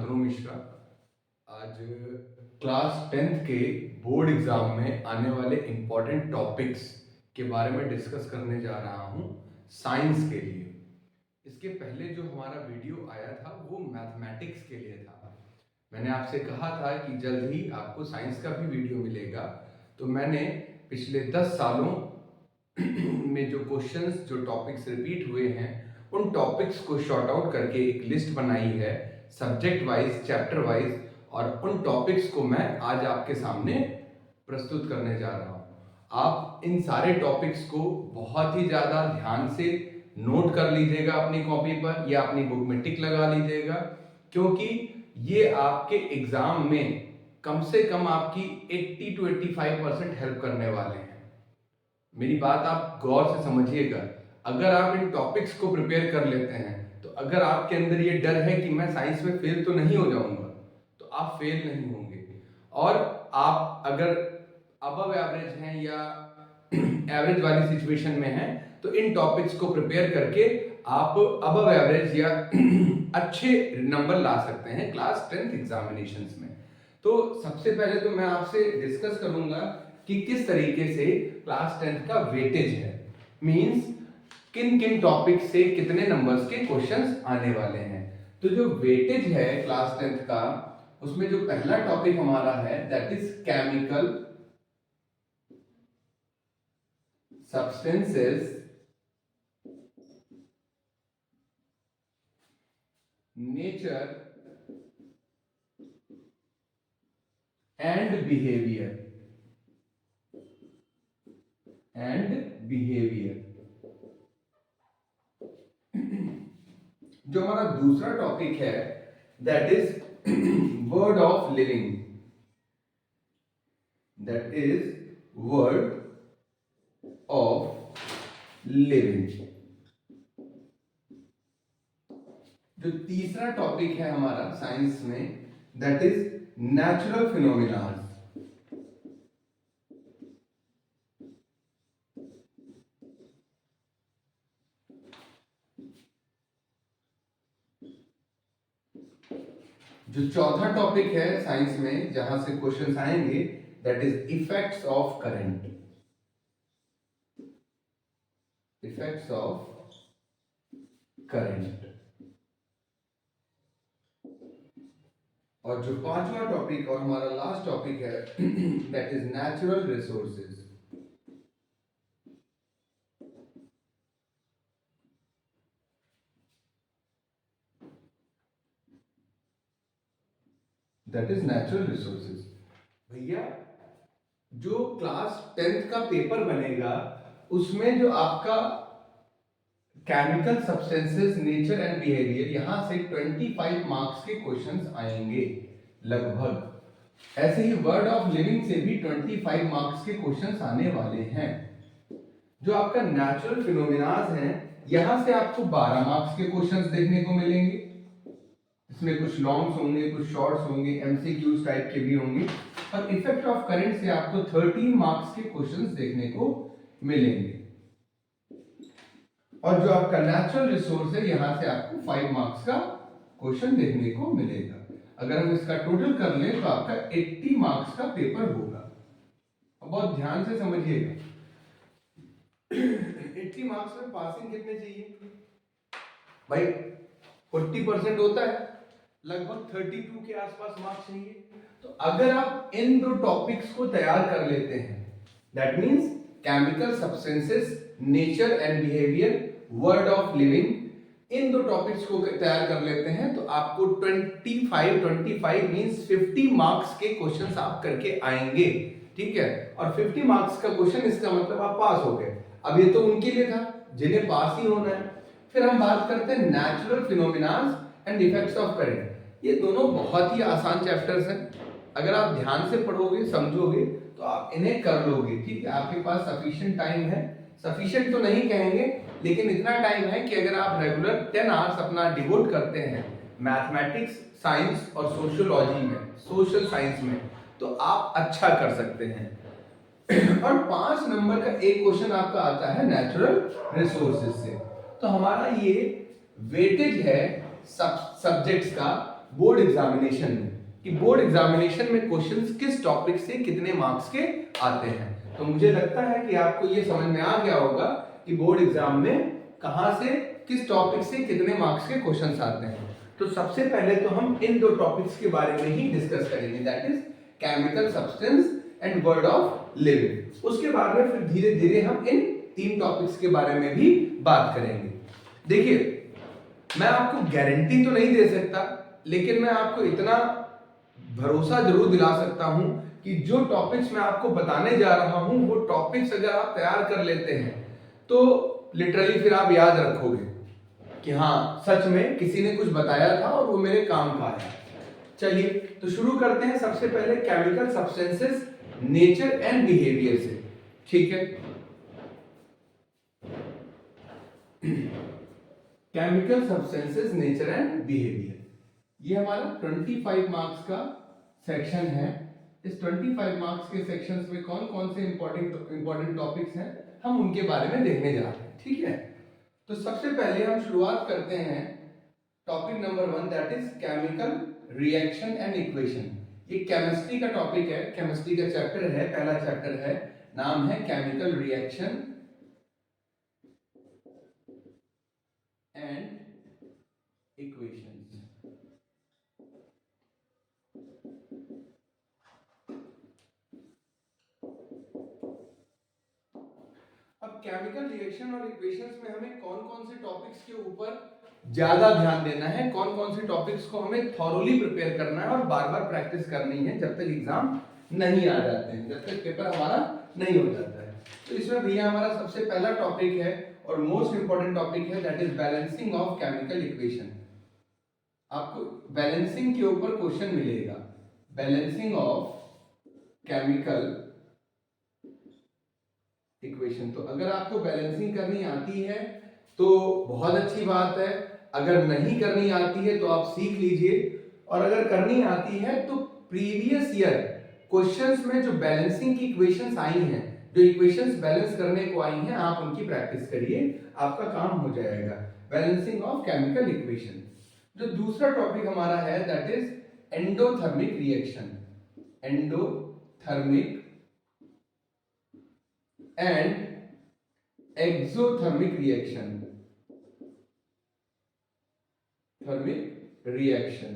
धनु मिश्रा। आज class 10th के बोर्ड एग्जाम में आने वाले इम्पोर्टेंट टॉपिक्स के बारे में डिस्कस करने जा रहा हूँ साइंस के लिए। इसके पहले जो हमारा वीडियो आया था वो मैथमेटिक्स के लिए था। मैंने आपसे कहा था कि जल्द ही आपको साइंस का भी वीडियो मिलेगा, तो मैंने पिछले 10 सालों में जो क्वेश्चंस, जो टॉपिक्स रिपीट हुए हैं, उन टॉपिक्स को शॉर्ट आउट करके एक लिस्ट बनाई है सब्जेक्ट वाइज, चैप्टर वाइज, और उन टॉपिक्स को मैं आज आपके सामने प्रस्तुत करने जा रहा हूँ। आप इन सारे टॉपिक्स को बहुत ही ज़्यादा ध्यान से नोट कर लीजिएगा अपनी कॉपी पर या अपनी बुक में टिक लगा लीजिएगा, क्योंकि ये आपके एग्जाम में कम से कम आपकी 80 to 85% हेल्प करने वाले हैं। मेरी बात आप गौर से समझिएगा। अगर आप इन टॉपिक्स को प्रिपेयर कर लेते हैं, तो अगर आपके अंदर ये डर है कि मैं साइंस में फेल तो नहीं हो जाऊंगा, तो आप फेल नहीं होंगे। और आप अगर अबव एवरेज हैं या एवरेज वाली सिचुएशन में हैं, तो इन टॉपिक्स को प्रिपेयर करके आप अबव एवरेज या अच्छे नंबर ला सकते हैं क्लास 10th एग्जामिनेशंस में। तो सबसे पहले तो मैं आपसे डिस्कस करूंगा कि किस तरीके से क्लास 10th का वेटेज है, मींस किन किन टॉपिक से कितने नंबर्स के क्वेश्चंस आने वाले हैं। तो जो वेटेज है क्लास 10th का, उसमें जो पहला टॉपिक हमारा है that is chemical substances nature and behaviour जो हमारा दूसरा टॉपिक है that is word of living, that is word of living. जो तीसरा टॉपिक है हमारा साइंस में दैट इज नेचुरल फिनोमिना। जो चौथा टॉपिक है साइंस में जहां से क्वेश्चंस आएंगे that is effects of current, effects of current. और जो पांचवा टॉपिक और हमारा लास्ट टॉपिक है that is natural resources. That is natural resources. भैया जो क्लास 10th का पेपर बनेगा उसमें जो आपका chemical substances nature and behaviour, यहां से 25 मार्क्स के क्वेश्चंस आएंगे लगभग। ऐसे ही वर्ड ऑफ लिविंग से भी 25 मार्क्स के क्वेश्चंस आने वाले हैं। जो आपका नेचुरल फिनोमिनाज हैं, यहां से आपको 12 मार्क्स के क्वेश्चंस देखने को मिलेंगे। इसमें कुछ लॉन्ग्स होंगे, कुछ शॉर्ट्स होंगे, एमसीक्यूज टाइप के भी होंगे। और इफेक्ट ऑफ करंट से आपको 13 मार्क्स के क्वेश्चंस देखने को मिलेंगे। और जो आपका नेचुरल रिसोर्स है, यहां से आपको 5 मार्क्स का क्वेश्चन देखने को मिलेगा। अगर हम इसका टोटल कर लें तो आपका 80 मार्क्स का पेपर होगा। अब बहुत ध्यान से समझिएगा, 80 मार्क्स में पासिंग कितने चाहिए भाई? 40% होता है, लगभग 32 के आसपास मार्क्स चाहिए। तो अगर आप इन दो टॉपिक्स को तैयार कर लेते हैं, that means chemical substances nature and behaviour, world of living, इन दो टॉपिक्स को तैयार कर लेते हैं, तो आपको 25 मींस 50 मार्क्स के क्वेश्चंस आप करके आएंगे। ठीक है, और 50 मार्क्स का क्वेश्चन, इसका मतलब आप पास हो गए। अब ये तो उनके लिए था जिन्हें पास ही होना है। फिर हम बात करते हैं natural phenomenas and effects of current. ये दोनों बहुत ही आसान चैप्टर्स हैं। अगर आप ध्यान से पढ़ोगे, समझोगे, तो आप इन्हें कर लोगे। ठीक है, आपके पास सफिशिएंट टाइम है। सफिशिएंट तो नहीं कहेंगे, लेकिन इतना टाइम है कि अगर आप रेगुलर 10 आवर्स अपना डिवोट करते हैं मैथमेटिक्स, साइंस और सोशियोलॉजी में, सोशल साइंस में, तो आप अच्छा कर सकते हैं। और 5 नंबर का एक क्वेश्चन आपका आता है नेचुरल रिसोर्सेज से। तो हमारा ये वेटेज है सब्जेक्ट्स का बोर्ड एग्जामिनेशन में, कि बोर्ड एग्जामिनेशन में क्वेश्चंस किस टॉपिक से कितने मार्क्स के आते हैं। तो मुझे लगता है कि आपको ये समझ में आ गया होगा कि बोर्ड एग्जाम में कहां से किस टॉपिक से कितने मार्क्स के क्वेश्चंस आते हैं। तो सबसे पहले तो हम इन दो टॉपिक्स के बारे में ही डिस्कस करेंगे, that is chemical substance and word of living. उसके बाद में फिर धीरे धीरे हम इन तीन टॉपिक्स के बारे में भी बात करेंगे। देखिए, मैं आपको गारंटी तो नहीं दे सकता, लेकिन मैं आपको इतना भरोसा जरूर दिला सकता हूं कि जो टॉपिक्स मैं आपको बताने जा रहा हूं वो टॉपिक्स अगर आप तैयार कर लेते हैं तो लिटरली फिर आप याद रखोगे कि हाँ, सच में किसी ने कुछ बताया था और वो मेरे काम का आया। चलिए तो शुरू करते हैं सबसे पहले chemical substances nature and behaviour से। ठीक है, chemical substances nature and behaviour, ये हमारा 25 मार्क्स का सेक्शन है। इस 25 मार्क्स के सेक्शंस में कौन कौन से इंपॉर्टेंट टॉपिक्स हैं हम उनके बारे में देखने जा रहे हैं। ठीक है, तो सबसे पहले हम शुरुआत करते हैं topic number 1, that is chemical reaction and equation. ये केमिस्ट्री का टॉपिक है, केमिस्ट्री का चैप्टर है, पहला चैप्टर है, नाम है केमिकल रिएक्शन एंड इक्वेशंस। अब केमिकल रिएक्शन और इक्वेशंस में हमें कौन कौन से टॉपिक्स के ऊपर ज्यादा ध्यान देना है, कौन कौन से टॉपिक्स को हमें थॉरोली प्रिपेयर करना है और बार बार प्रैक्टिस करनी है जब तक एग्जाम नहीं आ जाते हैं, जब तक पेपर हमारा नहीं हो जाता है। तो इसमें भैया हमारा सबसे पहला टॉपिक है और मोस्ट इंपॉर्टेंट टॉपिक है, that is balancing of chemical equation. आपको बैलेंसिंग के ऊपर क्वेश्चन मिलेगा, बैलेंसिंग ऑफ केमिकल इक्वेशन। तो अगर आपको बैलेंसिंग करनी आती है तो बहुत अच्छी बात है, अगर नहीं करनी आती है तो आप सीख लीजिए, और अगर करनी आती है तो प्रीवियस ईयर क्वेश्चंस में जो बैलेंसिंग की इक्वेशंस आई हैं, जो इक्वेशंस बैलेंस करने को आई हैं, आप उनकी प्रैक्टिस करिए, आपका काम हो जाएगा। Balancing of chemical equation. जो दूसरा टॉपिक हमारा है that is endothermic reaction, endothermic and exothermic reaction, thermic reaction.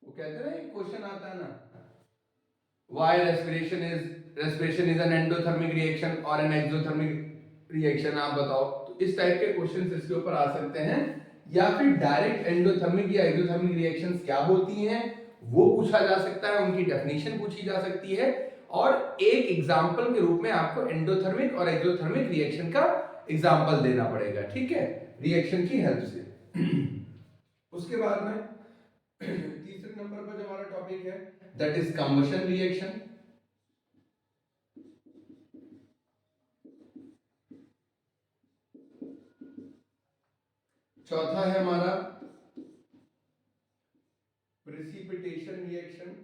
वो कहते हैं एक क्वेश्चन आता है ना, why respiration is an endothermic reaction और एन एक्सोथर्मिक रिएक्शन, आप बताओ। तो इस टाइप के क्वेश्चंस इसके ऊपर आ सकते हैं, या फिर डायरेक्ट एंडोथर्मिक या एक्सोथर्मिक रिएक्शंस क्या होती हैं वो पूछा जा सकता है, उनकी डेफिनेशन पूछी जा सकती है, और एक एग्जांपल के रूप में आपको एंडोथर्मिक और एक्सोथर्मिक रिएक्शन का एग्जांपल देना पड़ेगा। ठीक है, रिएक्शन की हेल्प से। उसके बाद में तीसरे नंबर पर जो हमारा टॉपिक है दैट इज कंबशन रिएक्शन। चौथा है हमारा प्रेसिपिटेशन रिएक्शन।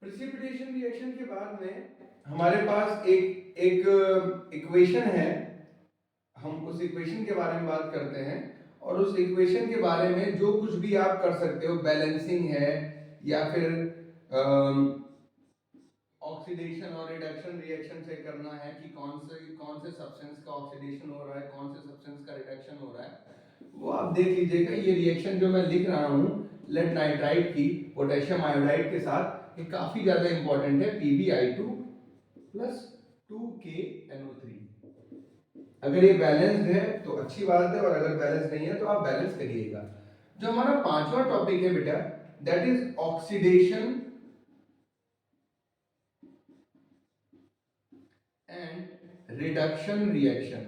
प्रेसिपिटेशन रिएक्शन के बाद में हमारे पास एक इक्वेशन है, हम उस इक्वेशन के बारे में बात करते हैं, और उस इक्वेशन के बारे में जो कुछ भी आप कर सकते हो, बैलेंसिंग है या फिर ऑक्सीडेशन और रिडक्शन रिएक्शन से करना है कि कौन से सब्सटेंस का ऑक्सीडेशन हो रहा है, कौन से सब्सटेंस का रिडक्शन हो रहा है, वो आप देख लीजिएगा। ये रिएक्शन जो मैं लिख रहा हूँ लेड नाइट्राइट की पोटेशियम आयोडाइड के साथ, ये काफी ज्यादा इंपॉर्टेंट है, PbI2 प्लस 2KNO3। अगर ये बैलेंस्ड है तो अच्छी बात है, और अगर बैलेंस नहीं है तो आप बैलेंस करिएगा। जो हमारा पांचवा टॉपिक है बेटा that is oxidation and reduction reaction.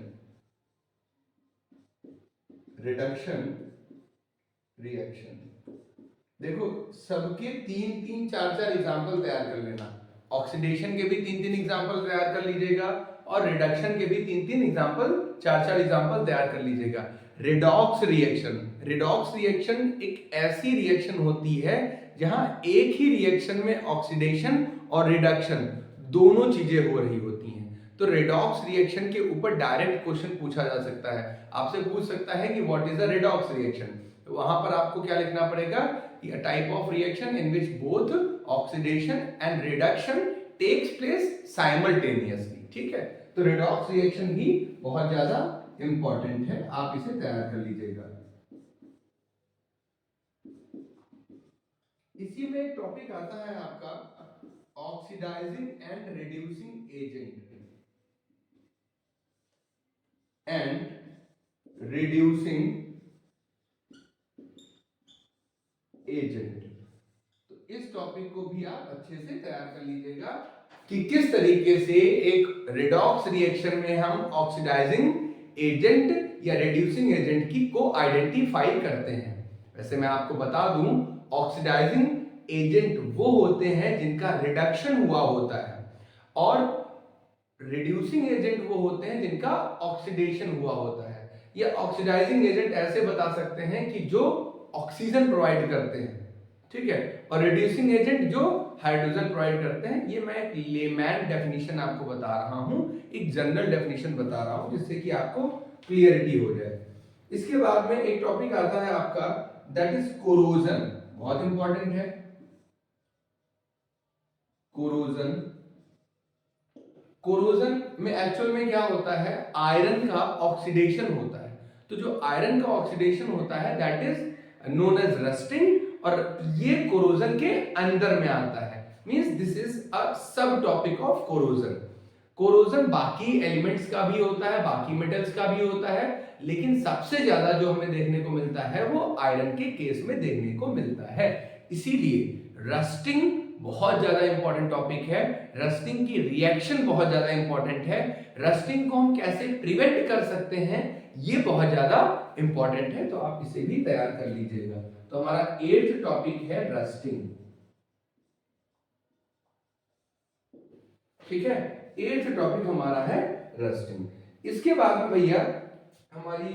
Reduction reaction, देखो सबके तीन चार एग्जांपल तैयार कर लेना, ऑक्सीडेशन के भी तीन एग्जांपल तैयार कर लीजिएगा, और रिडक्शन के भी तीन एग्जांपल, चार एग्जांपल तैयार कर लीजिएगा। रिडॉक्स रिएक्शन, रिडॉक्स रिएक्शन एक ऐसी रिएक्शन होती है जहां एक ही रिएक्शन में ऑक्सीडेशन और रिडक्शन दोनों चीजें हो रही होती हैं। तो रेडॉक्स रिएक्शन के ऊपर डायरेक्ट क्वेश्चन पूछा जा सकता है, आपसे पूछ सकता है कि what is a redox reaction. तो वहां पर आपको क्या लिखना पड़ेगा कि a type of reaction in which both oxidation and reduction takes place simultaneously. ठीक है, तो रेडॉक्स रिएक्शन भी बहुत ज्यादा इंपॉर्टेंट है, आप इसे तैयार कर लीजिएगा। इसी में एक टॉपिक आता है आपका ऑक्सीडाइजिंग एंड रिड्यूसिंग एजेंट। तो इस टॉपिक को भी आप अच्छे से तैयार कर लीजिएगा कि किस तरीके से एक रिडॉक्स रिएक्शन में हम ऑक्सीडाइजिंग एजेंट या रिड्यूसिंग एजेंट की को आइडेंटिफाई करते हैं। वैसे मैं आपको बता दूं, ऑक्सीडाइजिंग एजेंट वो होते हैं जिनका रिडक्शन हुआ होता है, और रिड्यूसिंग एजेंट वो होते हैं जिनका ऑक्सीडेशन हुआ होता है। या ऑक्सीडाइजिंग एजेंट ऐसे बता सकते हैं कि जो ऑक्सीजन प्रोवाइड करते हैं, ठीक है, और रिड्यूसिंग एजेंट जो हाइड्रोजन प्रोवाइड करते हैं। ये मैं एक लेमैन डेफिनेशन आपको बता रहा हूं, एक जनरल डेफिनेशन बता रहा हूं, जिससे कि आपको क्लियरिटी हो जाए। इसके बाद में एक टॉपिक आता है आपका, दैट इज कोरोजन। बहुत इंपॉर्टेंट है कोरोजन। कोरोजन में एक्चुअल में क्या होता है, आयरन का ऑक्सीडेशन होता है। तो जो आयरन का ऑक्सीडेशन होता है that is known as rusting, और ये कोरोजन के अंदर में आता है। मींस दिस इज अ सब टॉपिक ऑफ कोरोजन। कोरोजन बाकी एलिमेंट्स का भी होता है, बाकी मेटल्स का भी होता है, लेकिन सबसे ज्यादा जो हमें देखने को मिलता है वो आयरन के केस में देखने को मिलता है। इसीलिए रस्टिंग बहुत ज्यादा इंपॉर्टेंट टॉपिक है। रस्टिंग की रिएक्शन बहुत ज्यादा इंपॉर्टेंट है। रस्टिंग को हम कैसे प्रिवेंट कर सकते हैं ये बहुत ज्यादा इंपॉर्टेंट है, तो आप इसे भी तैयार कर लीजिएगा। तो हमारा 8th टॉपिक है रस्टिंग। ठीक है, 8th टॉपिक हमारा है रस्टिंग। इसके बाद में भैया हमारी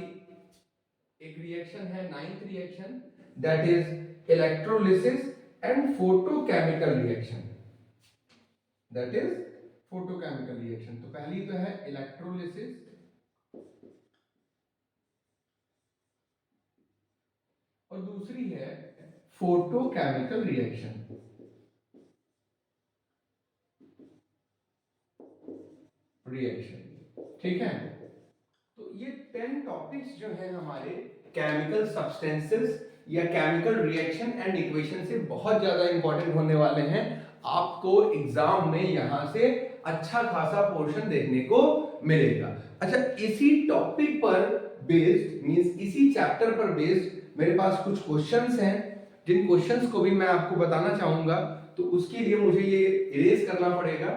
एक रिएक्शन है 9th reaction, that is electrolysis and photochemical reaction. That is photochemical reaction. तो पहली तो है इलेक्ट्रोलिसिस, और दूसरी है फोटोकेमिकल रिएक्शन। ठीक है, तो ये 10 टॉपिक्स जो है हमारे केमिकल सब्सटेंसेस या केमिकल रिएक्शन एंड इक्वेशन से बहुत ज्यादा इंपॉर्टेंट होने वाले हैं। आपको एग्जाम में यहां से अच्छा खासा पोर्शन देखने को मिलेगा। अच्छा, इसी टॉपिक पर बेस्ड, मींस इसी चैप्टर पर बेस्ड मेरे पास कुछ क्वेश्चंस हैं, जिन क्वेश्चंस को भी मैं आपको बताना चाहूंगा। तो उसके लिए मुझे ये इरेज करना पड़ेगा।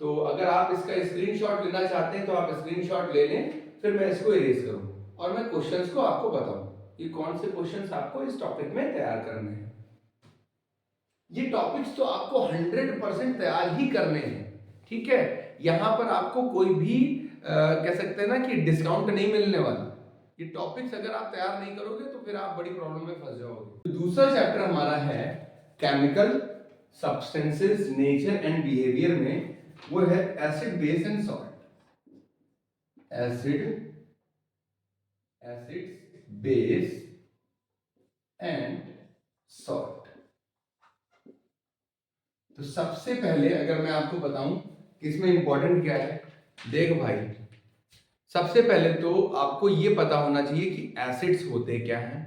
तो अगर आप इसका स्क्रीनशॉट लेना चाहते हैं तो आप स्क्रीनशॉट ले लें, फिर मैं इसको इरेज करूं और मैं क्वेश्चंस को आपको बताऊं कि कौन से क्वेश्चंस आपको इस टॉपिक में तैयार करने हैं। ये टॉपिक्स तो आपको 100% तैयार ही करने हैं। ठीक है, यहां पर आपको कोई भी कह सकते हैं ना कि डिस्काउंट नहीं मिलने वाला। ये टॉपिक्स अगर आप तैयार नहीं करोगे तो फिर आप बड़ी प्रॉब्लम में फंस जाओगे। तो दूसरा चैप्टर हमारा है chemical substances nature and behaviour में, वो है acid base and salt. Acid base and salt. तो सबसे पहले अगर मैं आपको बताऊं कि इसमें इंपॉर्टेंट क्या है, देख भाई, सबसे पहले तो आपको ये पता होना चाहिए कि एसिड्स होते क्या हैं,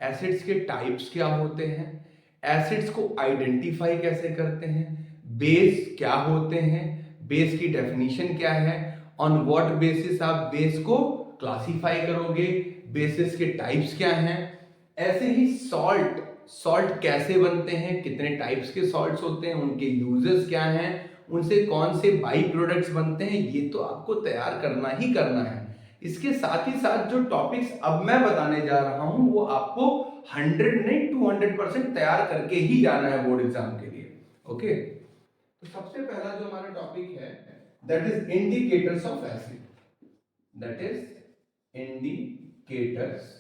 एसिड्स के टाइप्स क्या होते हैं, एसिड्स को आइडेंटिफाई कैसे करते हैं, बेस क्या होते हैं, बेस की डेफिनेशन क्या है, ऑन व्हाट बेसिस आप बेस को क्लासिफाई करोगे, बेसिस के टाइप्स क्या हैं। ऐसे ही सॉल्ट कैसे बनते हैं, कितने टाइप्स के सॉल्ट्स होते हैं, उनके यूजेस क्या हैं, उनसे कौन से बाई प्रोडक्ट्स बनते हैं, ये तो आपको तैयार करना ही करना है। इसके साथ ही साथ जो टॉपिक्स अब मैं बताने जा रहा हूं वो आपको 100 नहीं 200% तैयार करके ही जाना है बोर्ड एग्जाम के लिए। ओके, तो सबसे पहला जो हमारा टॉपिक है that is indicators of acid. That is indicators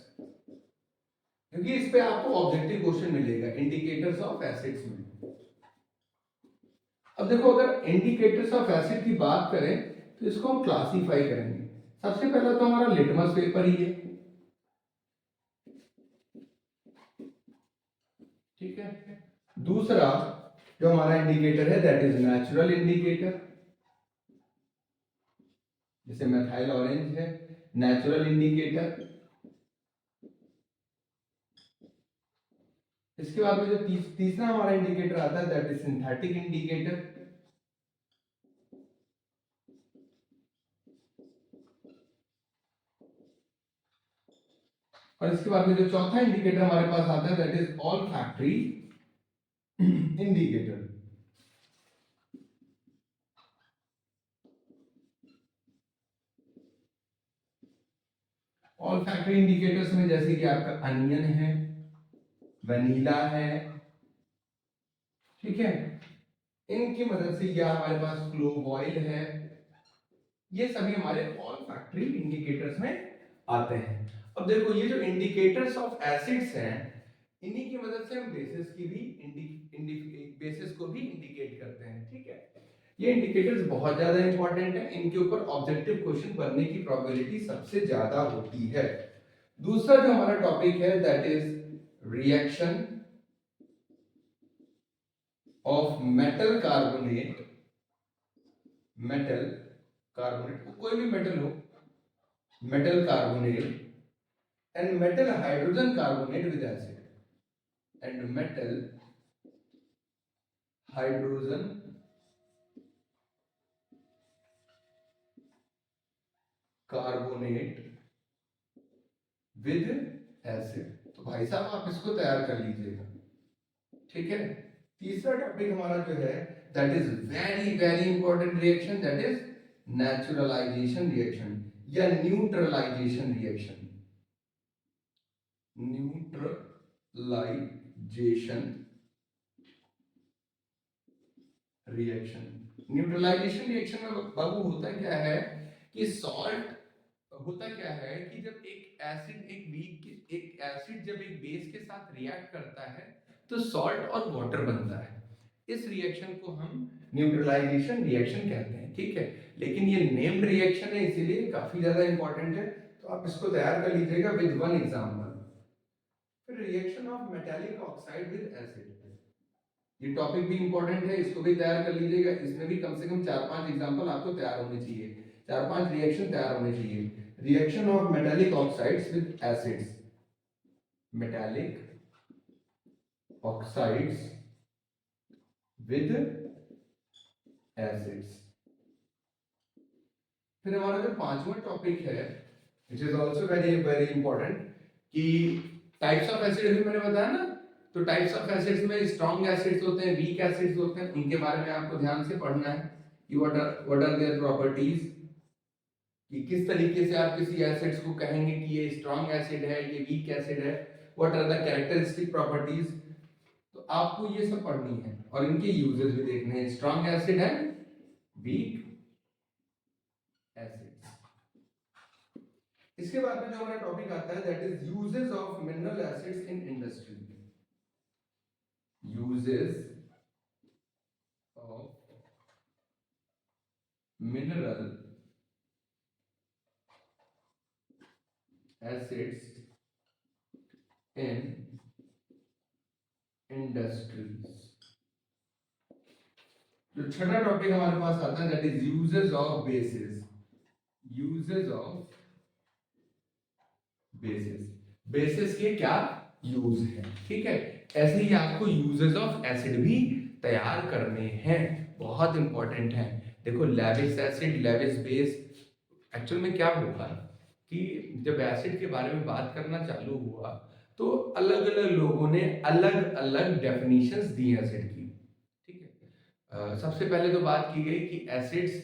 क्योंकि इस पे आपको ऑब्जेक्टिव क्वेश्चन मिलेगा इंडिकेटर्स ऑफ एसिड्स में। अब देखो, अगर इंडिकेटर्स ऑफ एसिड की बात करें तो इसको हम क्लासिफाई करेंगे। सबसे पहला तो हमारा लिटमस पेपर ही है, ठीक है। दूसरा जो हमारा इंडिकेटर है दैट इज नेचुरल इंडिकेटर, जैसे मेथाइल ऑरेंज है, नेचुरल इंडिकेटर। इसके बाद में जो तीसरा हमारा इंडिकेटर आता है दैट इज सिंथेटिक इंडिकेटर। और इसके बाद में जो चौथा इंडिकेटर हमारे पास आता है that is all factory indicator. All factory indicators में जैसे कि आपका अनियन है, वनीला है, ठीक है, इनकी मदद से, या हमारे पास क्लोव ऑयल है, ये सभी हमारे ऑल फैक्ट्री इंडिकेटर्स में आते हैं। अब देखो, ये जो इंडिकेटर्स ऑफ एसिड्स हैं, इन्हीं की मदद से हम बेसिस की भी बेसिस को भी इंडिकेट करते हैं, ठीक है। ये इंडिकेटर्स बहुत ज्यादा इंपॉर्टेंट है, इनके ऊपर ऑब्जेक्टिव क्वेश्चन बनने की प्रोबेबिलिटी सबसे ज्यादा होती है। दूसरा जो हमारा टॉपिक है that is reaction of metal carbonate, कोई भी मेटल हो, metal carbonate and metal hydrogen carbonate with acid, and metal hydrogen carbonate with acid। तो भाई साहब आप इसको तैयार कर लीजिएगा, ठीक है। तीसरा टॉपिक हमारा जो है that is very very important reaction, that is naturalisation reaction या न्यूट्रलाइजेशन रिएक्शन। न्यूट्रलाइजेशन रिएक्शन में बाबू होता क्या है कि सॉल्ट होता क्या है कि जब एक एसिड जब एक बेस के साथ रिएक्ट करता है तो सॉल्ट और वाटर बनता है। इस रिएक्शन को हम न्यूट्रलाइजेशन रिएक्शन कहते हैं, ठीक है। लेकिन ये नेम्ड रिएक्शन है इसीलिए काफी ज्यादा इंपॉर्टेंट है, तो आप इसको तैयार कर लीजिएगा विद वन एग्जांपल। फिर reaction of metallic oxide with acid, ये टॉपिक भी इंपॉर्टेंट है, इसको भी तैयार कर लीजिएगा। इसमें भी कम से कम 4-5 एग्जांपल आपको तैयार होने चाहिए, 4-5 रिएक्शन तैयार होने चाहिए। Reaction of metallic oxides with acids, metallic oxides with acids. फिर हमारा जो पांचवा टॉपिक है which is also very very important कि टाइप्स ऑफ एसिड भी मैंने बताया ना, तो टाइप्स ऑफ एसिड्स में स्ट्रॉन्ग एसिड्स होते हैं, वीक एसिड्स होते हैं, उनके बारे में आपको ध्यान से पढ़ना है कि व्हाट आर देयर प्रॉपर्टीज, कि किस तरीके से आप किसी एसिड्स को कहेंगे कि ये स्ट्रॉन्ग एसिड है, ये वीक एसिड है, what are the characteristic properties. तो आपको ये सब पढ़नी है और इनके यूजेस भी देखने हैं, स्ट्रॉन्ग एसिड है, वीक एसिड्स। इसके बाद में जो हमारा टॉपिक आता है that is uses of mineral acids in industry, uses of mineral acids in industries. जो छठा टॉपिक हमारे पास आता है that is uses of basis, uses of basis, basis के क्या यूज है, ठीक है। ऐसे ही आपको यूजेस ऑफ एसिड भी तैयार करने हैं, बहुत इंपॉर्टेंट है। देखो Lewis acid, Lewis base, actual में क्या होगा कि जब एसिड के बारे में बात करना चालू हुआ तो अलग अलग लोगों ने अलग अलग डेफिनेशंस दी एसिड की, ठीक है। सबसे पहले तो बात की गई कि acids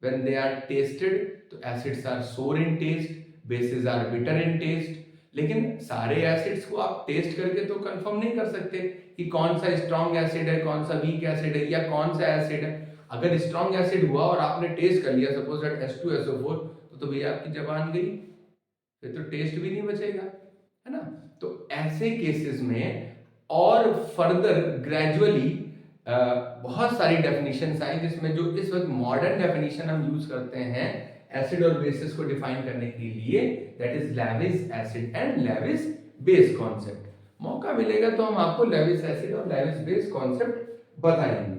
when they are tested तो acids are sour in taste, bases are bitter in taste. लेकिन सारे एसिड्स को आप टेस्ट करके तो कंफर्म नहीं कर सकते कि कौन सा स्ट्रॉन्ग एसिड है, कौन सा वीक एसिड है, या कौन सा एसिड है। अगर स्ट्रॉन्ग एसिड हुआ और आपने टेस्ट कर लिया सपोज दैट H2SO4, तो भैया आपकी जबान गई, फिर तो टेस्ट भी नहीं बचेगा। है ना। तो ऐसे केसेस में और फर्दर ग्रेजुअली बहुत सारी डेफिनेशंस आई, जिसमें जो इस वक्त मॉडर्न डेफिनेशन हम यूज करते हैं एसिड और बेसिस को डिफाइन करने के लिए, that is Lewis acid and Lewis base concept. मौका मिलेगा तो हम आपको लेविस एसिड और लेविस बेस कॉन्सेप्ट बताएंगे।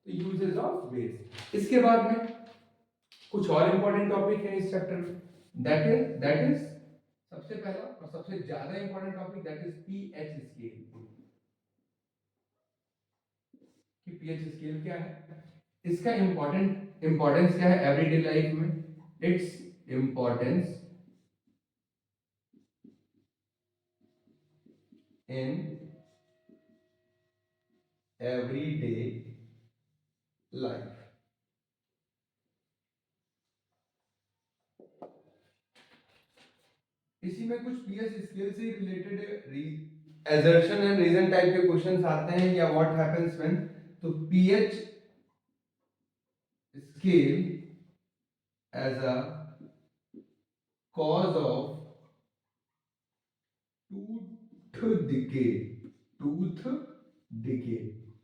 तो यूजेस ऑफ बेस। इसके बाद में कुछ और इंपॉर्टेंट टॉपिक है इस चैप्टर में, दैट इज सबसे पहला और सबसे ज्यादा important topic, that is pH scale. कि पीएच स्केल क्या है, इसका इंपॉर्टेंस क्या है एवरीडे लाइफ में, its importance in everyday life. इसी में कुछ पीएच स्केल से related assertion and reason type के क्वेश्चंस आते हैं, या व्हाट हैपेंस व्हेन। तो pH scale as a cause of tooth decay।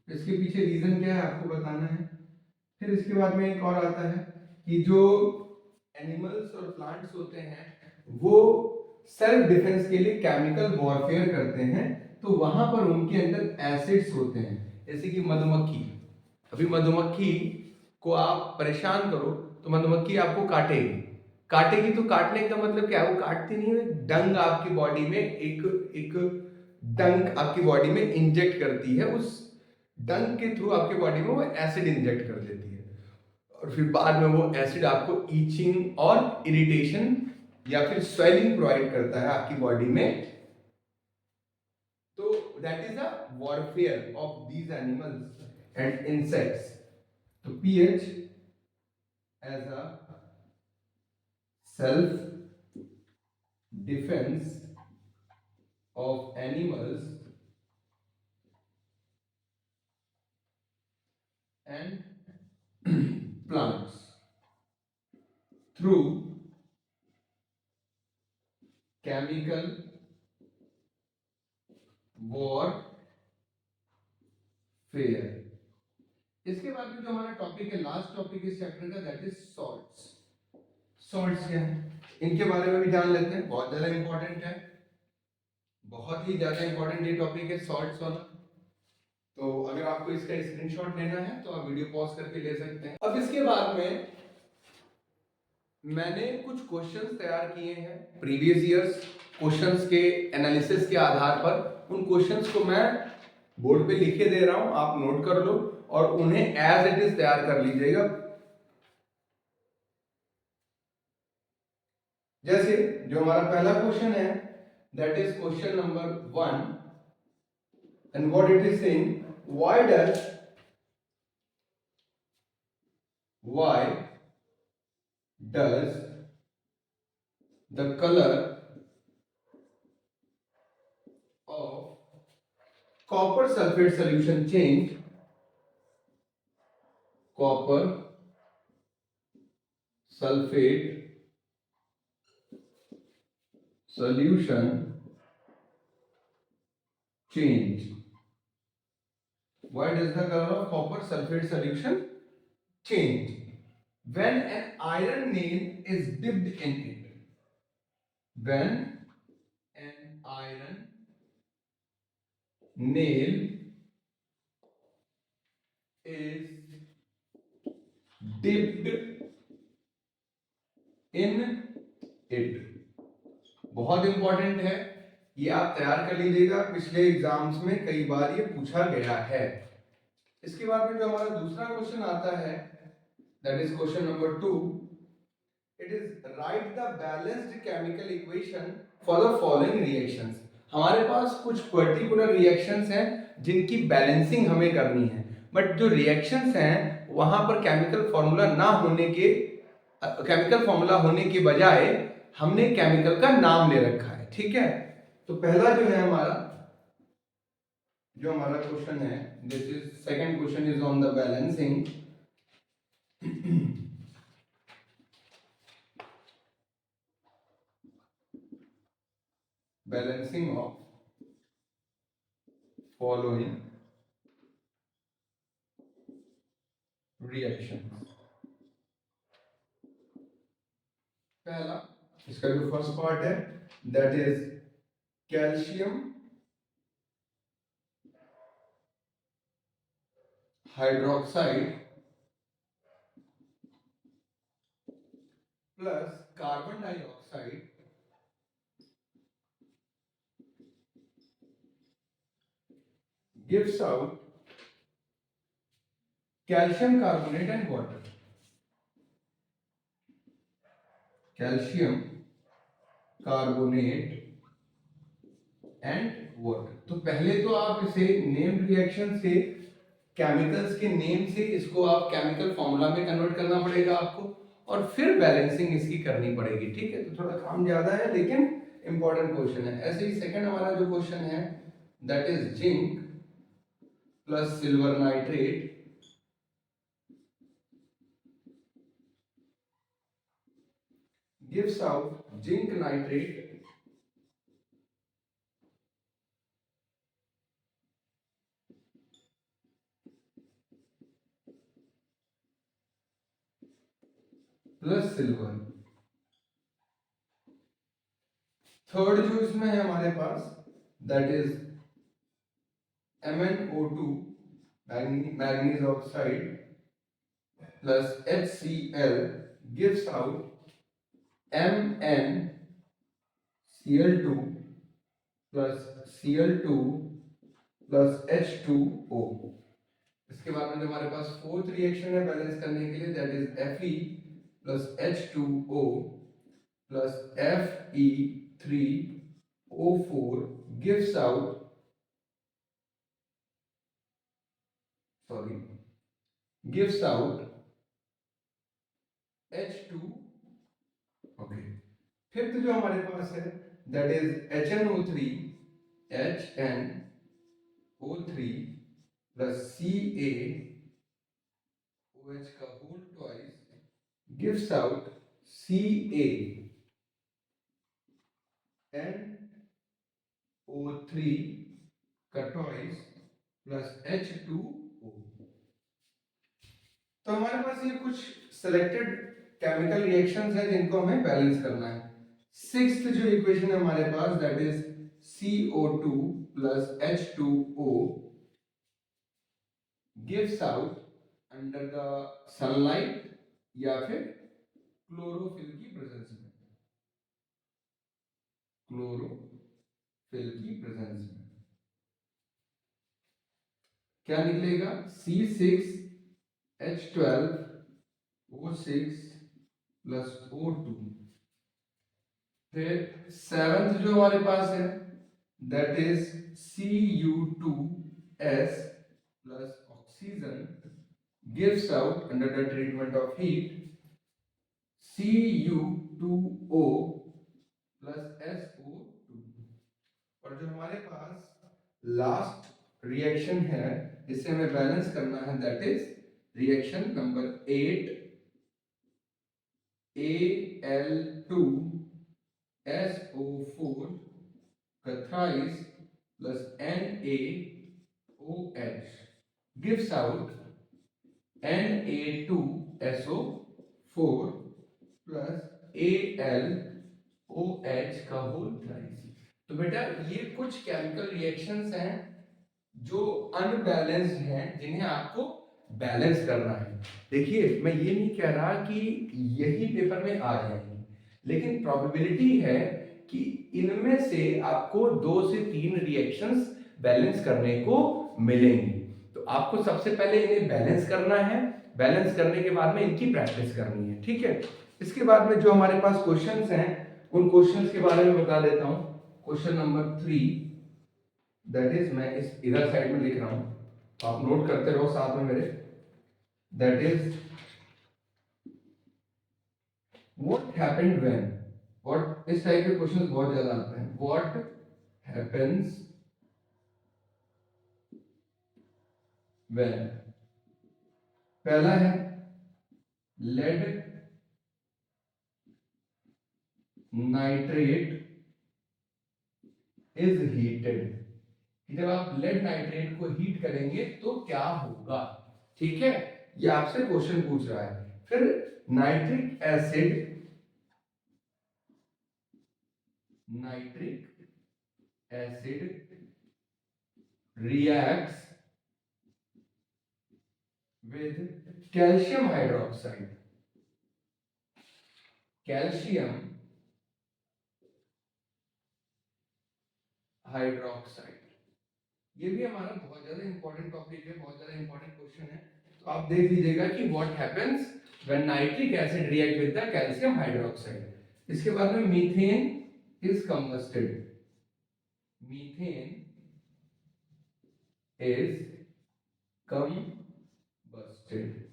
इसके पीछे रीजन क्या है आपको बताना है। फिर इसके बाद में एक और आता है कि जो एनिमल्स और प्लांट्स होते हैं वो सेल्फ डिफेंस के लिए केमिकल वॉरफेयर करते हैं, तो वहां पर उनके अंदर एसिड्स होते हैं, जैसे कि मधुमक्खी। अभी मधुमक्खी को आप परेशान करो तो मधुमक्खी आपको काटेगी। काटेगी तो काटने का मतलब क्या है, वो काटती नहीं है, डंग आपकी बॉडी में एक एक डंक आपकी बॉडी में इंजेक्ट करती है, उस डंक के थ्रू आपके बॉडी में वो एसिड इंजेक्ट कर देती है, और फिर बाद में वो एसिड आपको ईचिंग और इरिटेशन या फिर स्वेलिंग प्रोवाइड करता है आपकी बॉडी में। तो that is a warfare of these animals and insects. तो pH as a self defence of animals and plants through chemical warfare. इसके बाद में जो हमारा टॉपिक है, लास्ट टॉपिक इस चैप्टर का, दैट इज सॉल्ट्स। सॉल्ट्स क्या है, इनके बारे में भी जान लेते हैं, बहुत ज्यादा इंपॉर्टेंट है, बहुत ही ज्यादा इंपॉर्टेंट ये टॉपिक है सॉल्ट्स वाला। तो अगर आपको इसका स्क्रीनशॉट लेना है तो आप वीडियो पॉज करके ले सकते हैं। अब इसके बाद में मैंने कुछ क्वेश्चंस तैयार किए हैं प्रीवियस ईयर्स क्वेश्चंस के एनालिसिस के आधार पर। उन क्वेश्चंस को मैं बोर्ड पे लिखे दे रहा हूं, आप नोट कर लो और उन्हें एज इट इज तैयार कर लीजिएगा। जैसे जो हमारा पहला क्वेश्चन है, that is question number 1, and what it is saying, why does the color of copper sulfate solution change, copper sulfate solution change? Why does the color of copper sulfate solution change when an iron nail is dipped in it? When an iron nail is dipped in it। बहुत important है, ये आप तैयार कर लीजिएगा, पिछले exams में कई बार ये पूछा गया है। इसके बाद में जो हमारा दूसरा क्वेश्चन आता है, that is question number 2, it is right the balanced chemical equation for the following reactions. हमारे पास कुछ पर्टिकुलर रिएक्शंस हैं जिनकी बैलेंसिंग हमें करनी है, बट जो रिएक्शंस हैं वहां पर केमिकल फॉर्मूला होने के बजाय हमने केमिकल का नाम ले रखा है, ठीक है। तो पहला जो है हमारा क्वेश्चन है, this is second question is on the balancing. Balancing of following reaction. पहला, इसका जो फर्स्ट पार्ट है that is calcium hydroxide plus carbon dioxide gives out calcium carbonate and water. Calcium carbonate and water. तो पहले तो आप इसे name reaction से, केमिकल्स के नेम से इसको आप केमिकल फॉर्मूला में कन्वर्ट करना पड़ेगा आपको, और फिर बैलेंसिंग इसकी करनी पड़ेगी। ठीक है, तो थोड़ा काम ज्यादा है लेकिन इंपॉर्टेंट क्वेश्चन है। ऐसे ही सेकंड हमारा जो क्वेश्चन है that is zinc plus silver nitrate gives out zinc nitrate plus silver. Third जो इसमें है हमारे पास that is MnO2 manganese oxide plus HCl gives out MnCl2 plus Cl2 plus H2O। इसके बाद में जो हमारे पास फोर्थ रिएक्शन है बैलेंस करने के लिए that is Fe plus H2O plus Fe3O4 gives out H2। Okay, fifth जो हमारे पास है that is HNO3 plus CaOH का whole twice gives out CaNO3 का ट्वाइस प्लस H2O। तो हमारे पास ये कुछ सिलेक्टेड केमिकल रिएक्शंस हैं जिनको हमें बैलेंस करना है। सिक्स्थ जो इक्वेशन है हमारे पास that is CO2 plus H2O gives out under the sunlight या फिर क्लोरोफिल की प्रेजेंस में, क्लोरोफिल की प्रेजेंस में क्या निकलेगा C6H12O6 प्लस O2। फिर सेवेंथ जो हमारे पास है that is Cu2S plus oxygen gives out under the treatment of heat Cu2O plus SO2। और जो हमारे पास लास्ट रिएक्शन है जिसे हमें बैलेंस करना है that is reaction number 8 Al2SO4 का thrice plus NaOH gives out Na2SO4 plus AlOH का होल थ्राइस। तो बेटा ये कुछ केमिकल रिएक्शंस हैं जो अनबैलेंस्ड हैं जिन्हें आपको बैलेंस करना है। देखिए मैं ये नहीं कह रहा कि यही पेपर में आ जाएंगे, लेकिन प्रोबेबिलिटी है कि इनमें से आपको 2 से 3 रिएक्शंस बैलेंस करने को मिलेंगी। तो आपको सबसे पहले इन्हें बैलेंस करना है, बैलेंस करने के बाद में इनकी प्रैक्टिस करनी है। ठीक है, इसके बाद में जो हमारे पास क्वेश्चंस हैं उन क्वेश्चंस के बारे में बता देता हूं। क्वेश्चन नंबर 3 दैट इज, मैं इस इधर साइड में लिख रहा हूं, आप नोट करते रहो साथ में मेरे। That is what happened when, what, इस टाइप के क्वेश्चंस बहुत ज्यादा आते हैं। व्हाट हैपेंस व्हेन, पहला है लेड नाइट्रेट इज हीटेड, जब आप लेड नाइट्रेट को हीट करेंगे तो क्या होगा, ठीक है, ये आपसे क्वेश्चन पूछ रहा है। फिर nitric acid reacts with calcium hydroxide, calcium hydroxide, ये भी हमारा बहुत ज्यादा इंपॉर्टेंट टॉपिक है, बहुत ज्यादा इंपॉर्टेंट क्वेश्चन है। तो आप देख लीजिएगा कि what happens when nitric acid react with the calcium hydroxide. इसके बाद में मीथेन इज कंबस्टेड, मीथेन इज कंबस्टेड,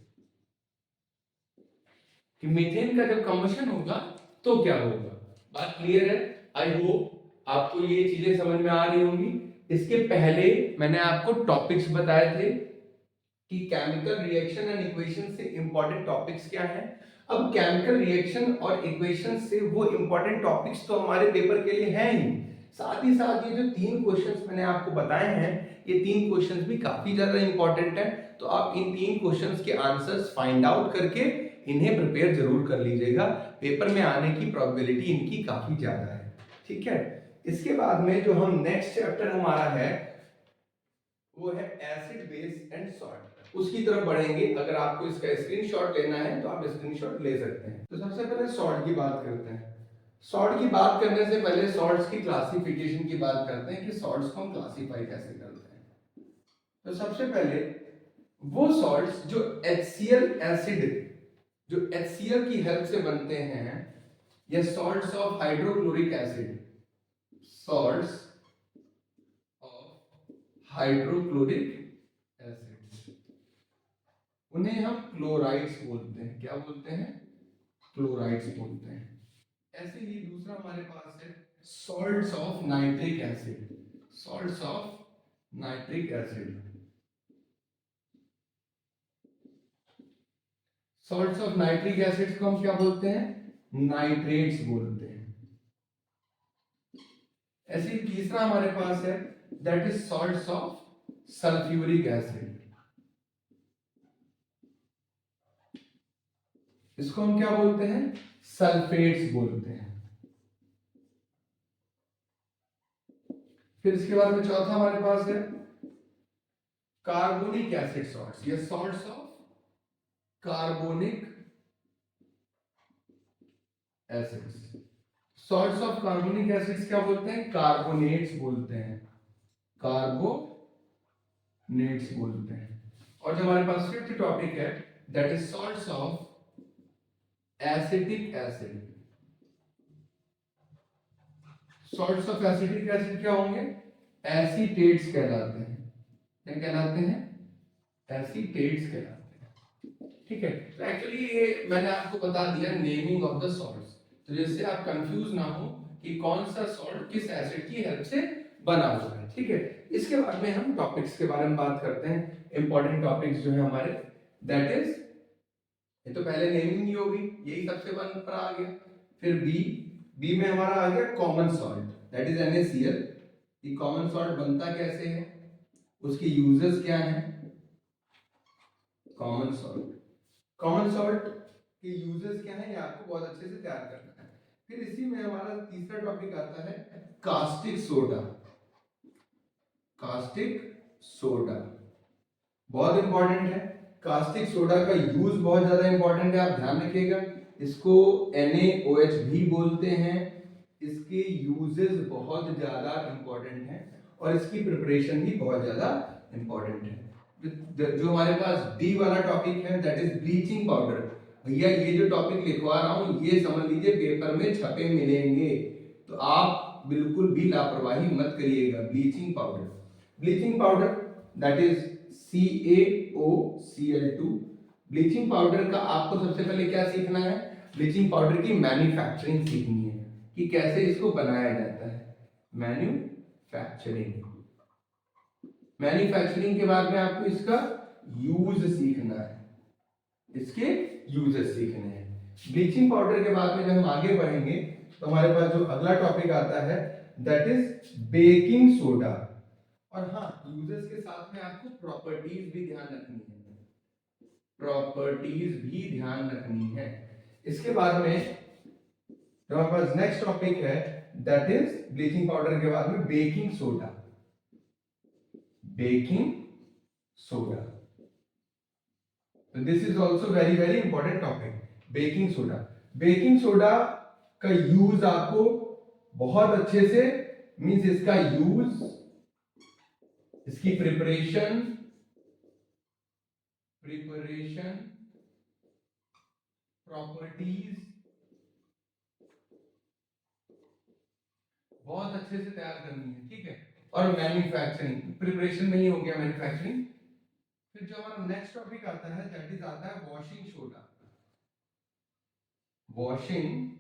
कि मीथेन का जब कंबशन होगा तो क्या होगा। बात क्लियर है? आई होप आपको ये चीजें समझ में आ रही होंगी। इसके पहले मैंने आपको टॉपिक्स बताए थे कि केमिकल रिएक्शन एंड इक्वेशन से इंपॉर्टेंट टॉपिक्स क्या है। अब केमिकल रिएक्शन और इक्वेशन से वो इंपॉर्टेंट टॉपिक्स तो हमारे पेपर के लिए हैं ही, साथ ही साथ ये जो 3 क्वेश्चंस मैंने आपको बताए हैं, ये 3 क्वेश्चंस भी काफी ज्यादा इंपॉर्टेंट है। तो आप इन 3 क्वेश्चंस के आंसर्स फाइंड आउट करके इन्हें प्रिपेयर जरूर कर लीजिएगा, पेपर में आने की प्रोबेबिलिटी इनकी काफी ज्यादा है, ठीक है। इसके बाद में जो हम नेक्स्ट चैप्टर हमारा है वो है एसिड बेस एंड सॉल्ट, उसकी तरफ बढ़ेंगे। अगर आपको इसका स्क्रीनशॉट लेना है तो आप स्क्रीनशॉट ले सकते हैं। तो सबसे पहले सॉल्ट की बात करते हैं। सॉल्ट की बात करने से पहले सॉल्ट्स की क्लासिफिकेशन की बात करते हैं कि सॉल्ट्स को हम क्लासिफाई कैसे करते हैं। तो सबसे पहले वो सॉल्ट्स जो HCl एसिड, जो HCl की हेल्प से बनते हैं, या salts of hydrochloric acid, salts of hydrochloric acid, उन्हें हम क्लोराइड्स बोलते हैं। क्या बोलते हैं? क्लोराइड्स बोलते हैं। ऐसे ही दूसरा हमारे पास है salts of nitric acid, salts of nitric acid, salts of nitric acid को हम क्या बोलते हैं? नाइट्रेट्स बोलते हैं। ऐसे ही तीसरा हमारे पास है that is salts of sulphuric acid, इसको हम क्या बोलते हैं? सल्फेट्स बोलते हैं। फिर इसके बाद में चौथा हमारे पास है कार्बोनिक एसिड सॉल्ट्स, या salts of carbonic acids. Salts of carbonic acids क्या बोलते हैं? कार्बोनेट्स बोलते हैं, कार्बोनेट्स बोलते हैं। और जो हमारे पास फिफ्थ टॉपिक है that is salts of acetic acid, salts of acetic acid क्या होंगे? एसीटेट्स कहलाते हैं। क्या कहलाते हैं? एसीटेट्स कहलाते हैं, ठीक है। तो एक्चुअली ये मैंने आपको बता दिया नेमिंग ऑफ द सॉल्ट्स, तो जिससे आप कंफ्यूज ना हो कि कौन सा सॉल्ट किस एसिड की हेल्प से बना हुआ है, ठीक है। इसके बाद में हम टॉपिक्स के बारे में बात करते हैं। इंपॉर्टेंट टॉपिक्स जो है हमारे, दैट इज, ये तो पहले नेमिंग ही होगी, यही सबसे वन पर आ गया। फिर बी में हमारा आ गया common salt, that is NaCl। ये कॉमन सॉल्ट बनता कैसे है, उसके यूजेस क्या हैं? कॉमन सॉल्ट के यूजेस क्या है, ये आपको बहुत अच्छे से तैयार करना है। फिर इसी में हमारा तीसरा टॉपिक आता है कास्टिक सोडा, बहुत इंपॉर्टेंट है। कास्टिक सोडा का यूज बहुत ज्यादा इंपॉर्टेंट है, आप ध्यान रखिएगा। इसको NaOH भी बोलते हैं, इसके यूजेस बहुत ज्यादा इंपॉर्टेंट हैं और इसकी प्रिपरेशन भी बहुत ज्यादा इंपॉर्टेंट है। जो हमारे पास डी वाला टॉपिक है दैट इज ब्लीचिंग पाउडर। भैया ये जो टॉपिक लिखवा रहा हूं ये समझ लीजिए पेपर में छपे मिलेंगे, तो आप बिल्कुल भी लापरवाही मत करिएगा। Bleaching powder that is CaOCl2। Bleaching powder का आपको सबसे पहले क्या सीखना है? ब्लीचिंग पाउडर की मैन्युफैक्चरिंग सीखनी है कि कैसे इसको बनाया जाता है। मैन्युफैक्चरिंग के बाद में आपको इसका यूज सीखना है, इसके यूजेस सीखने हैं। ब्लीचिंग पाउडर के बाद में जब हम आगे बढ़ेंगे तो हमारे पास जो अगला टॉपिक आता है दैट इज बेकिंग सोडा। और हाँ, यूजेस के साथ में आपको प्रॉपर्टीज भी ध्यान रखनी है, प्रॉपर्टीज भी ध्यान रखनी है। इसके बाद में जो हमारे पास नेक्स्ट टॉपिक है दैट इज ब्लीचिंग पाउडर के बाद में baking soda. Baking soda, this is also very very important topic, baking soda. Baking soda का यूज आपको बहुत अच्छे से, मीन्स इसका यूज, इसकी प्रिपरेशन प्रॉपर्टीज बहुत अच्छे से तैयार करनी है, ठीक है। और मैन्युफैक्चरिंग, प्रिपरेशन में ही हो गया मैन्युफैक्चरिंग। फिर जो हमारा नेक्स्ट टॉपिक आता है दैट इज आता है washing soda. Washing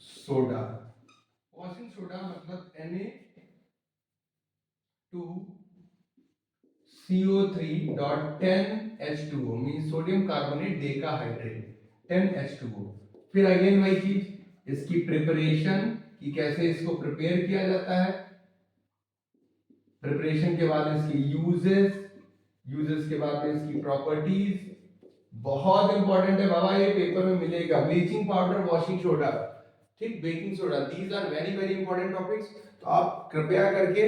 soda, washing soda मतलब Na2CO3.10H2O mean sodium carbonate decahydrate 10H2O। फिर अगेन वही चीज, इसकी प्रिपरेशन कि कैसे इसको प्रिपेयर किया जाता है, प्रिपरेशन के बाद इसकी यूजेस के बाद में इसकी प्रॉपर्टीज। बहुत इंपॉर्टेंट है बाबा, ये पेपर में मिलेगा, ब्लीचिंग पाउडर, वॉशिंग सोडा, ठीक, baking soda, these are very very important topics. तो आप कृपया करके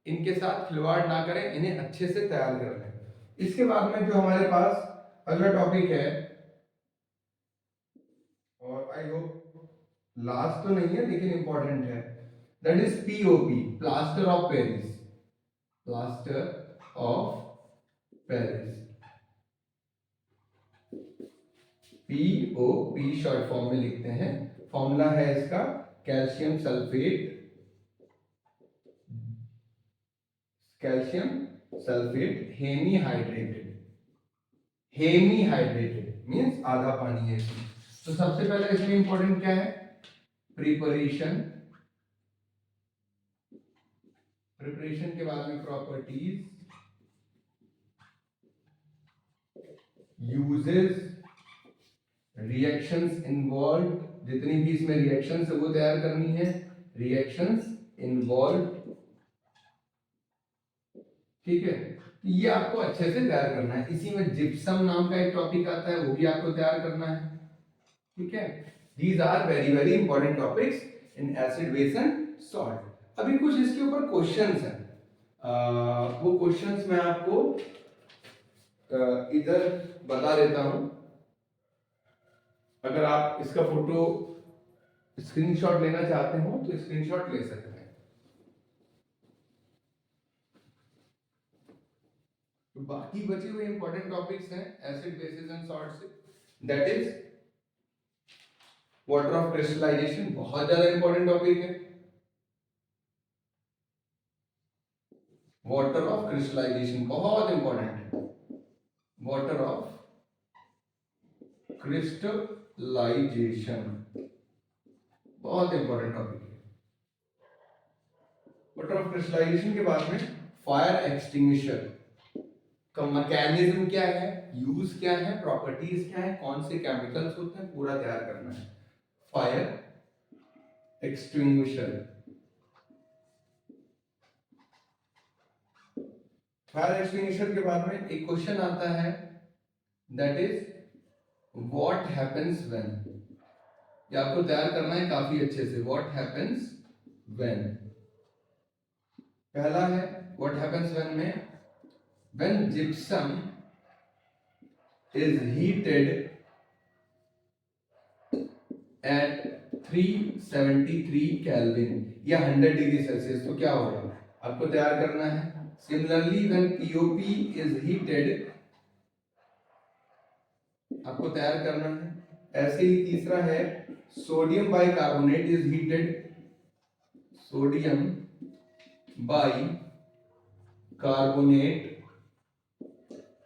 इनके साथ खिलवाड़ ना करें, इन्हें अच्छे से तैयार कर लें। इसके बाद में जो हमारे पास अगला टॉपिक है, और आई होप लास्ट तो नहीं है लेकिन इंपॉर्टेंट है, that is POP, plaster of Paris. Plaster of Paris, POP short form में लिखते हैं। फॉर्मूला है इसका calcium sulphate, calcium sulphate hemihydrated, hemihydrated means आधा पानी है इसमें। तो सबसे पहले इसमें इंपॉर्टेंट क्या है, प्रिपरेशन, प्रिपरेशन के बाद में प्रॉपर्टीज, यूजेस, रिएक्शंस इन्वॉल्व, जितनी भी इसमें रिएक्शंस है वो तैयार करनी है, रिएक्शंस इन्वॉल्व, ठीक है। ये आपको अच्छे से तैयार करना है। इसी में जिप्सम नाम का एक टॉपिक आता है, वो भी आपको तैयार करना है, ठीक है। These are very very important topics in acid, base and salt. अभी कुछ इसके ऊपर क्वेश्चंस हैं, वो क्वेश्चंस मैं आपको इधर बता देता हूं। अगर आप इसका फोटो स्क्रीनशॉट लेना चाहते हो तो स्क्रीनशॉट ले सकते हैं। तो बाकी बचे हुए इंपॉर्टेंट टॉपिक्स हैं एसिड, बेसिस एंड सॉल्ट से, that is water of crystallization, बहुत ज्यादा इंपॉर्टेंट टॉपिक है। वाटर ऑफ क्रिस्टलाइजेशन बहुत इंपॉर्टेंट है, वाटर ऑफ क्रिस्टलाइजेशन बहुत इंपॉर्टेंट टॉपिक है। वाटर ऑफ क्रिस्टलाइजेशन के बाद में फायर एक्सटिंग्विशर का मैकेनिज्म क्या है, यूज क्या है, प्रॉपर्टीज क्या है, कौन से केमिकल्स होते हैं, पूरा तैयार करना है। फायर एक्सटिंग्विशर, फायर एक्सटिंग्विशर के बाद में एक क्वेश्चन आता है that is what happens when, ये आपको तैयार करना है काफी अच्छे से। व्हाट हैपेंस व्हेन, पहला है व्हाट हैपेंस व्हेन में, when gypsum is heated at 373 kelvin या 100 डिग्री सेल्सियस, तो क्या होगा आपको तैयार करना है। Similarly when POP is heated, आपको तैयार करना है। ऐसे ही तीसरा है sodium bicarbonate is heated, sodium by carbonate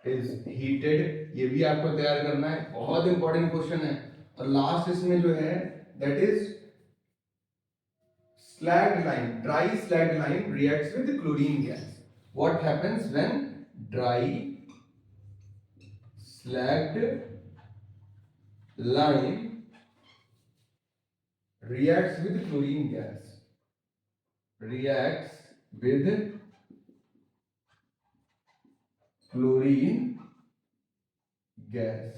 is heated, ये भी आपको तैयार करना है, बहुत इंपॉर्टेंट क्वेश्चन है। और लास्ट इसमें जो है that is slagged lime, dry slagged lime reacts with chlorine gas. What happens when dry slagged lime reacts with chlorine gas, reacts with chlorine gas।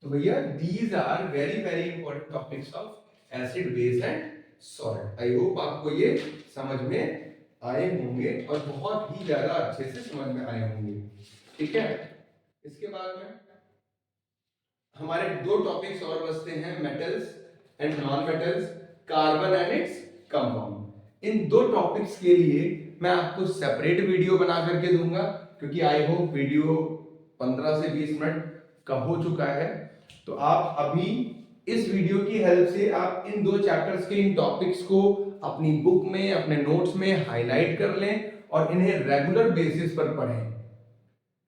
तो भैया these are very very important topics of acid base and salt। I hope आपको ये समझ में आए होंगे और बहुत ही ज्यादा अच्छे से समझ में आए होंगे, ठीक है। इसके बाद में हमारे दो टॉपिक्स और बचते हैं, metals and non metals, carbon and its compound. इन दो टॉपिक्स के लिए मैं आपको सेपरेट वीडियो बना करके दूंगा, क्योंकि आई होप वीडियो 15 से 20 मिनट का हो चुका है। तो आप अभी इस वीडियो की हेल्प से आप इन दो चैप्टर्स के इन टॉपिक्स को अपनी बुक में, अपने नोट्स में हाईलाइट कर लें और इन्हें रेगुलर बेसिस पर पढ़ें।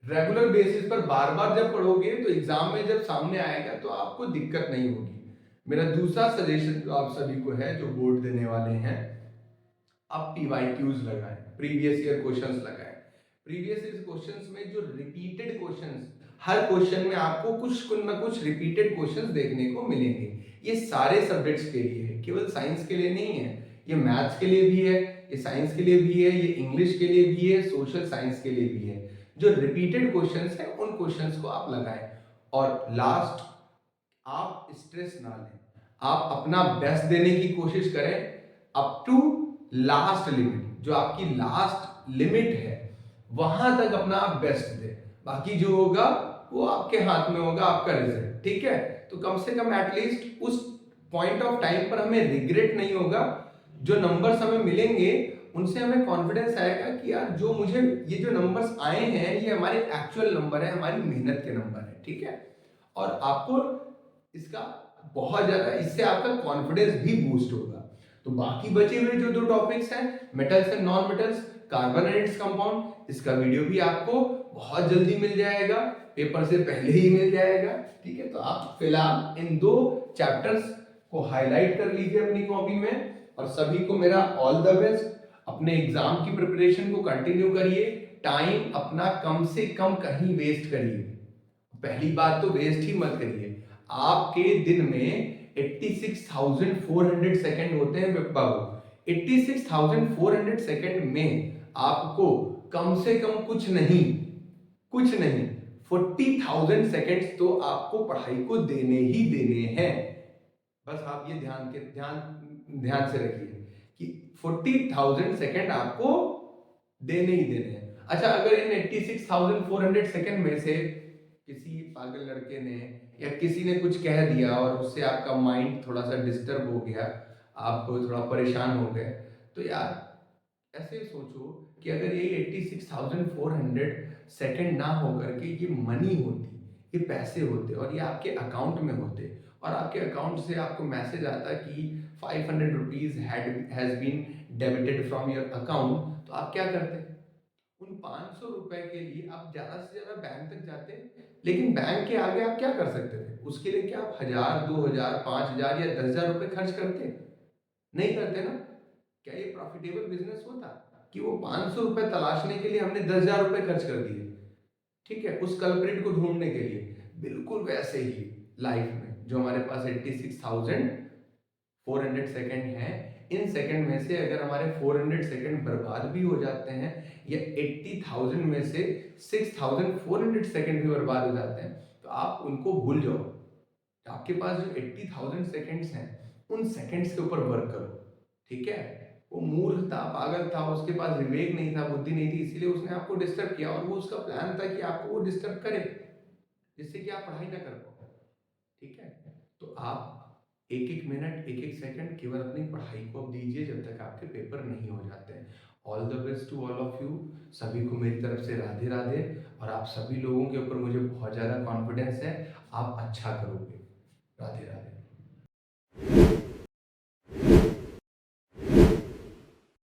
रेगुलर बेसिस पर बार बार जब पढ़ोगे तो एग्जाम में जब सामने आएगा तो आपको दिक्कत नहीं होगी। मेरा दूसरा सजेशन आप सभी को है जो बोर्ड देने वाले हैं, आप पीवाईक्यूज लगाएं, प्रीवियस ईयर क्वेश्चंस लगाएं। प्रीवियस ईयर क्वेश्चंस में जो रिपीटेड क्वेश्चंस, हर क्वेश्चन में आपको कुछ न कुछ रिपीटेड क्वेश्चंस देखने को मिलेंगे। ये सारे सब्जेक्ट्स के लिए है, केवल साइंस के लिए नहीं है। ये मैथ्स के लिए भी है, ये साइंस के लिए भी है, ये इंग्लिश के लिए भी है, सोशल साइंस के लिए भी है। जो रिपीटेड क्वेश्चंस हैं उन क्वेश्चंस को आप लगाएं। और लास्ट, आप स्ट्रेस ना लें, आप अपना बेस्ट देने की कोशिश करें अप टू लास्ट लिमिट। जो आपकी लास्ट लिमिट है वहां तक अपना आप बेस्ट दें, बाकी जो होगा वो आपके हाथ में होगा, आपका रिजल्ट, ठीक है। तो कम से कम एटलीस्ट उस पॉइंट ऑफ टाइम पर हमें रिग्रेट नहीं होगा। जो नंबर्स हमें मिलेंगे उनसे हमें कॉन्फिडेंस आएगा कि यार जो मुझे ये जो नंबर्स आए हैं ये हमारे एक्चुअल नंबर है, हमारी मेहनत के नंबर है, ठीक है। और आपको इसका बहुत ज्यादा, इससे आपका कॉन्फिडेंस भी बूस्ट होगा। तो बाकी बचे हुए जो दो टॉपिक्स हैं, metals and non metals, carbon and its compound, इसका वीडियो भी आपको बहुत जल्दी मिल जाएगा, पेपर से पहले ही मिल जाएगा, ठीक है। तो आप फिलहाल इन दो चैप्टर्स को हाईलाइट कर लीजिए अपनी कॉपी में, और सभी को मेरा ऑल द बेस्ट। अपने एग्जाम की प्रिपरेशन को कंटिन्यू करिए, टाइम अपना कम से कम कहीं वेस्ट करिए। पहली बात तो वेस्ट ही मत करिए। आपके दिन में 86,400 सेकंड होते हैं बाबू। 86,400 सेकंड में आपको कम से कम कुछ नहीं 40,000 सेकंड्स तो आपको पढ़ाई को देने ही देने हैं। बस आप ये ध्यान से रखिए कि 40,000 सेकंड आपको देने ही देने हैं। अच्छा, अगर इन 86,400 सेकंड में से किसी पागल लड़के ने या किसी ने कुछ कह दिया और उससे आपका माइंड थोड़ा सा डिस्टर्ब हो गया, आप थोड़ा परेशान हो गए, तो यार ऐसे सोचो कि अगर ये 86,400 सेकंड ना हो करके ये मनी होती, ये पैसे होते और ये आपके अकाउंट में होते, और आपके अकाउंट से आपको मैसेज आता कि 500 rupees has been debited from your account, तो आप क्या करते? उन 500 रुपए के लिए आप ज्यादा से ज्यादा बैंक तक जाते, लेकिन बैंक के आगे आप क्या कर सकते थे? उसके लिए क्या आप 1,000, 2,000, 5,000 या 10,000 रुपए खर्च करते? नहीं करते ना। क्या ये प्रॉफिटेबल बिजनेस होता कि वो 500 रुपए तलाशने के लिए हमने 10,000 रुपए खर्च कर दिए, ठीक है, उस कल्प्रिट को ढूंढने के लिए? बिल्कुल वैसे ही लाइफ में जो हमारे पास 86,400 सेकंड है, इन सेकंड में से अगर हमारे 400 सेकंड बर्बाद भी हो जाते हैं या 80,000 में से 6,400 सेकंड भी बर्बाद हो जाते हैं, तो आप उनको भूल जाओ। आपके पास जो 80,000 सेकंड्स हैं उन सेकंड्स के ऊपर वर्क करो, ठीक है। वो मूर्ख था, पागल था, उसके पास विवेक नहीं था, बुद्धि नहीं थी, इसीलिए उसने आपको डिस्टर्ब किया, और वो उसका प्लान था कि आपको वो डिस्टर्ब करे जिससे कि आप पढ़ाई ना कर पाओ, ठीक है। तो आप एक एक मिनट, एक एक सेकंड केवल अपनी पढ़ाई को दीजिए जब तक आपके पेपर नहीं हो जाते हैं। All the best to all of you. सभी को मेरी तरफ से राधे राधे। और आप सभी लोगों के ऊपर मुझे बहुत ज़्यादा कॉन्फिडेंस है, आप अच्छा करोगे। राधे राधे।